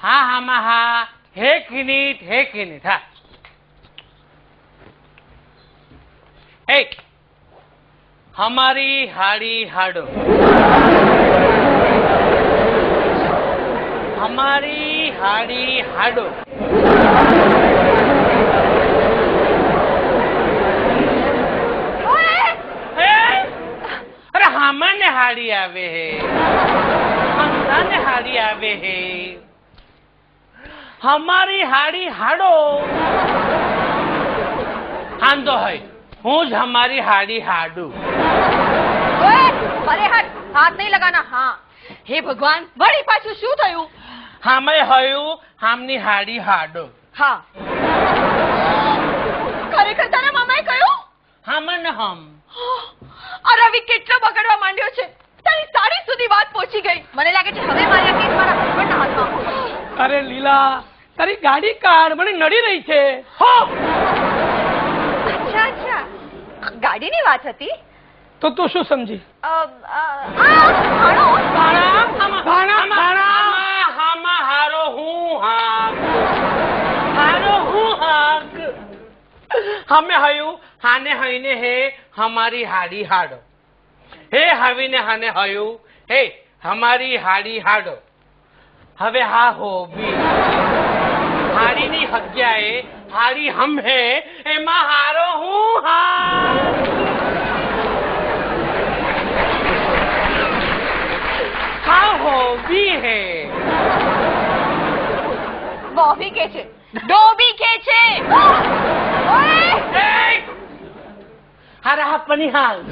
હા હામાં હા એક મિનિટ હા એ हमारी हाड़ी हाडो हमारी हाड़ी हाडो अरे हमने हाड़ी आवे है हमने हाड़ी आवे है हमारी हाड़ी हाडो हांदो है हूँ ज हमारी हाड़ी हाडू अरे हट हाथ नहीं लगाना हाँ हे भगवान वળી પાછું શું થયું હામે હયું હામની હાડી હાડો હા ખરેખર તારા મામાએ કહ્યું હામન હમ આ રવિ કેટલો બગડવા માંડ્યો છે તારી સાડી સુધી વાત પહોંચી ગઈ મને લાગે છે હવે મારા કેસ મારા હસબન્ડના હાથમાં અરે લીલા તારી ગાડી કાઢ મને નડી રહી છે હો અચ્છા અચ્છા ગાડીની વાત હતી તો તું શું સમજી હારો હું હાક હમે હયું હાને હઈને હે હમારી હાડી હાડો હે હવીને હાને હયું હે હમારી હાડી હાડો હવે હા હોબી હાડીની જગ્યાએ હાડી હમ હે એમાં હારો હું હા हो भी है वो भी के छे दो भी के छे ओए हरा पनिहाल